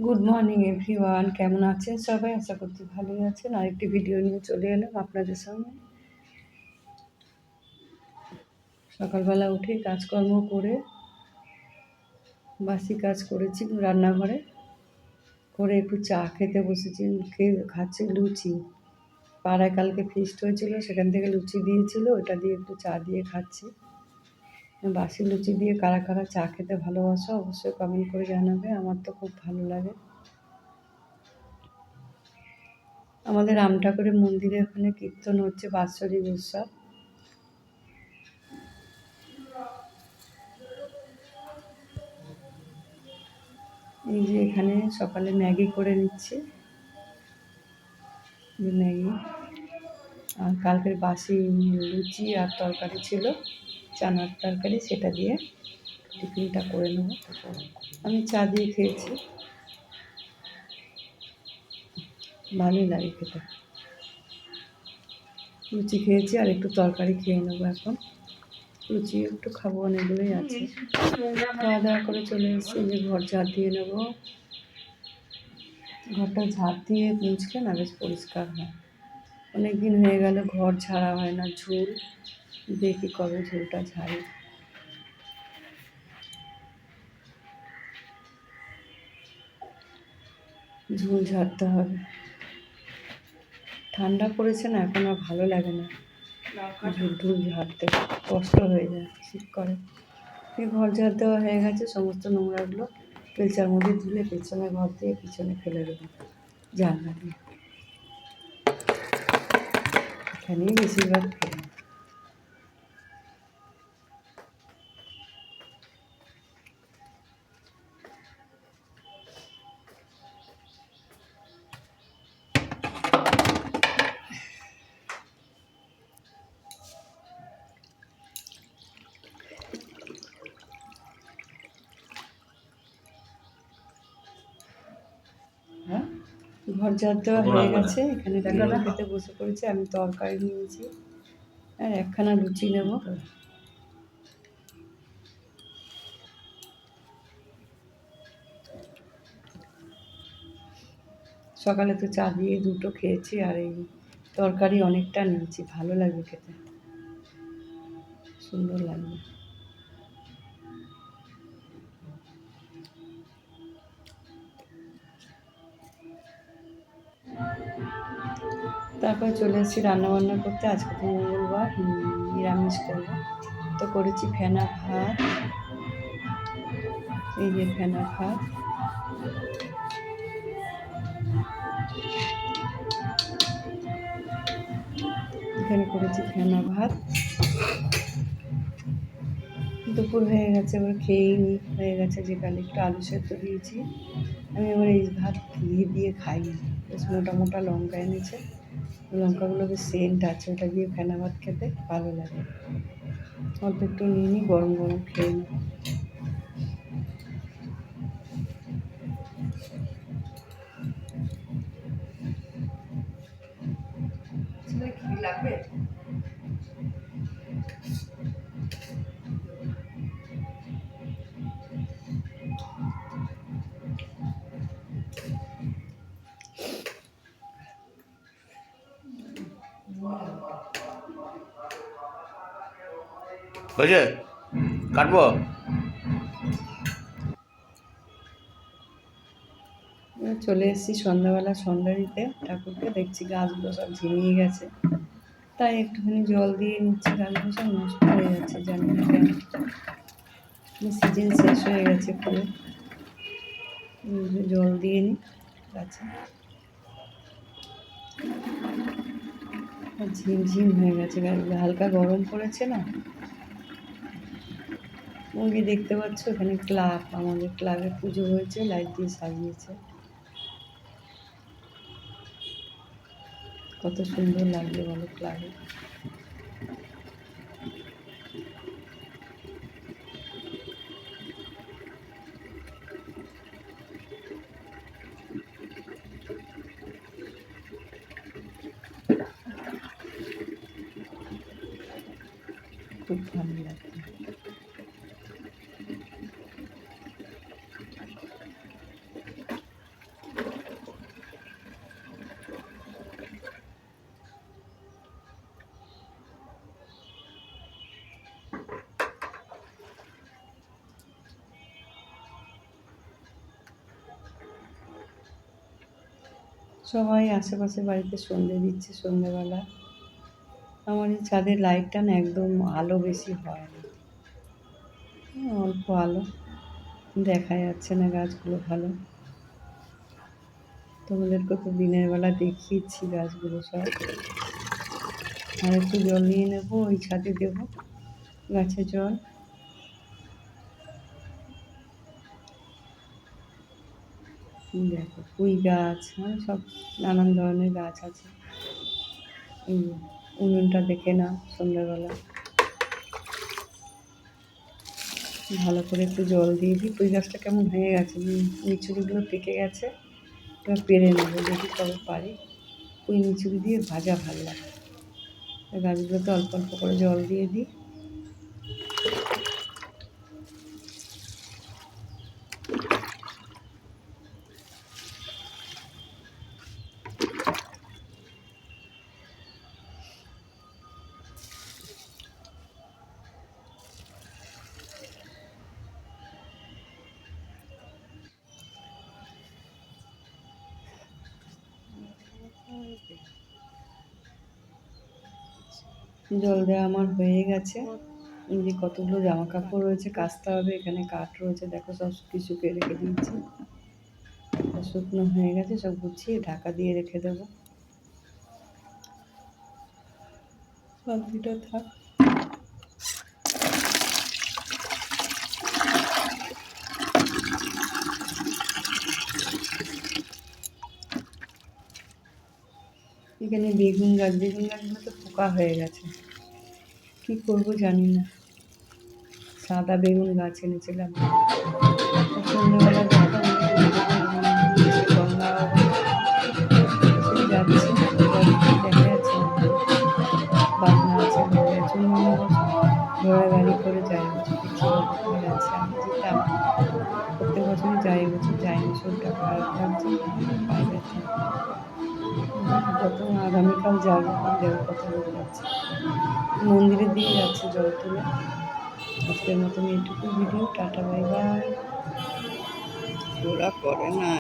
Good morning everyone, কেমন আছেন সবাই? আশা করছি ভালোই আছেন। আরেকটি ভিডিও নিয়ে চলে এলাম আপনাদের সামনে। সকালবেলা উঠে কাজকর্ম করে বাসি কাজ করেছি রান্নাঘরে, করে একটু চা খেতে বসেছি। খাচ্ছি লুচি। পাড়ায় কালকে ফিস্ট হয়েছিল, সেখান থেকে লুচি দিয়েছিল, ওটা দিয়ে একটু চা দিয়ে খাচ্ছি। বাসি লুচি দিয়ে কারা কারা চা খেতে ভালোবাসো অবশ্যই কমেন্ট করে জানাবে। আমার তো খুব ভালো লাগে। আমাদের রামঠাকুরের মন্দিরে ওখানে কীর্তন হচ্ছে, বাৎসরিক উৎসব। এই যে এখানে সকালে ম্যাগি করে নিচ্ছি, ম্যাগি। আর কালকের বাসি লুচি আর তরকারি ছিল, চানার তরকারি, সেটা দিয়ে টিফিনটা করে নেব। আমি চা দিয়ে খেয়েছি, ভালোই লাগে খেতে। লুচি খেয়েছি আর একটু তরকারি খেয়ে নেবো এখন। লুচি একটু খাবো, অনেকগুলোই আছে। খাওয়া দাওয়া করে চলে এসেছি, যে ঘর ঝাড় দিয়ে নেবো। ঘরটা ঝাড় দিয়ে মুছলে না বেশ পরিষ্কার হয়। অনেক দিন হয়ে গেল ঘর ঝাড়া হয় না। ঝুল, দেখি কবে ঝুলটা ঝাড়ি। ঝুল ঝাড়তে হবে। ঠান্ডা পড়েছে না, এখন আর ভালো লাগে না ঝুল ঝুল ঝাড়তে, কষ্ট হয়ে যায়, শীত করে। ঘর ঝাড় দেওয়া হয়ে গেছে, সমস্ত নোংরাগুলো পেলচার মধ্যে তুলে পেছনে ঘর দিয়ে পিছনে ফেলে দেবো, জানলা দিয়ে। এখানেই বেশিরভাগ ফেলে। হ্যাঁ, ঘর ঝাড় দেওয়া হয়ে গেছে। এখানে টিফিন খেতে বসে পড়েছি। আমি তরকারি নিয়েছি আর একখানা লুচি নেব। সকালে তো চা দিয়ে দুটো খেয়েছি, আর এই তরকারি অনেকটা নিয়েছি, ভালো লাগবে খেতে, সুন্দর লাগবে। তারপরে চলে এসেছি রান্নাবান্না করতে। আজকে তো মঙ্গলবার, নিরামিষ করবো। তো করেছি ফেনা ভাত, এই যে ফেনা ভাত। এখানে করেছি ফেনা ভাত। দুপুর হয়ে গেছে, এবার খেয়েই নি, হয়ে গেছে। যে কালে একটু আলু সেদ্ধ দিয়েছি। আমি এবার এই ভাত ঘি দিয়ে খাই না, বেশ মোটা মোটা লঙ্কা এনেছে, লঙ্কাগুলো বেশ সেন্ট আছে, ওটা দিয়ে ফেনা ভাত খেতে ভালো লাগে। অল্প একটু নিয়ে নিই, গরম গরম খেয়ে নিই। ঘি লাগবে। হয়েছে, কাটবো। চলে এসেছি সন্ধ্যাবেলা সন্ধ্যা দিতে ঠাকুরকে। দেখছি গাছগুলো সব ঝিমিয়ে গেছে, তাই একটুখানি জল দিয়ে নিচ্ছি। গাছগুলো সব নষ্ট হয়ে যাচ্ছে, জানি না কেন। সিজন শেষ হয়ে গেছে ফুলের, জল দিয়ে নিই গাছে। ঝিমঝিম হয়ে গেছে গাছগুলো, হালকা গরম পড়েছে না। মুরগি দেখতে পাচ্ছ, এখানে ক্লাব, আমাদের ক্লাবে পুজো হয়েছে, লাইট দিয়ে সাজিয়েছে, কত সুন্দর লাগছে বলো ক্লাবে। খুব ভালো লাগছে। সবাই আশেপাশে বাড়িতে সন্ধে দিচ্ছে সন্ধেবেলা। আমার এই ছাদের লাইটটা না একদম আলো বেশি হয় না, অল্প আলো, দেখা যাচ্ছে না গাছগুলো ভালো। তোমাদেরকে তো দিনের বেলা দেখিয়েছি গাছগুলো সব। আর একটু জল নিয়ে নেবো, ওই ছাদে দেবো গাছে জল। দেখো পুঁই গাছ, সব নানান ধরনের গাছ আছে। এই যে উনুনটা দেখে নাও সন্ধ্যাবেলা, ভালো করে একটু জল দিয়ে দিই। পুঁই গাছটা কেমন হয়ে গেছে, মিচুরিগুলো পেকে গেছে, এবার পেরে নেবো, দেখি কবে পারি। পুঁই মিচুরি দিয়ে ভাজা ভালো লাগে। গাছগুলোতে অল্প অল্প করে জল দিয়ে দিই। জল দেওয়া আমার হয়ে গেছে। এই যে কতগুলো জামা কাপড় রয়েছে, কাচতে হবে। এখানে কাঠ রয়েছে, দেখো সব শুকিয়ে রেখে দিয়েছি। শুকনো হয়ে গেছে, সব গুছিয়ে ঢাকা দিয়ে রেখে দেবো। বালতিটা থাক। এখানে বেগুন গাছগুলো তো পোকা হয়ে গেছে, কি করবো জানি না। সাদা বেগুন গাছ এনেছিলাম, সন্ধ্যাবেলা দেখলাম গঙ্গা যাচ্ছে, দেখা যাচ্ছে বাগনা আছে, ঘরে আছে, অন্য বছর ঘোড়া গাড়ি করে যায়, বছর পিছিয়ে যাচ্ছে। আমি যেতাম প্রত্যেক বছরই যাই, এবছর যাইনি, শরীরটা খারাপ লাগছে, পায়ে ব্যথা। যত আগামীকাল যাবো, দেওয়ার কথা বলে যাচ্ছে, মন্দিরের দিকে যাচ্ছে জল তুলে। আজকের মতন এইটুকু ভিডিও, টাটা বাই বাই। ওরা করে না।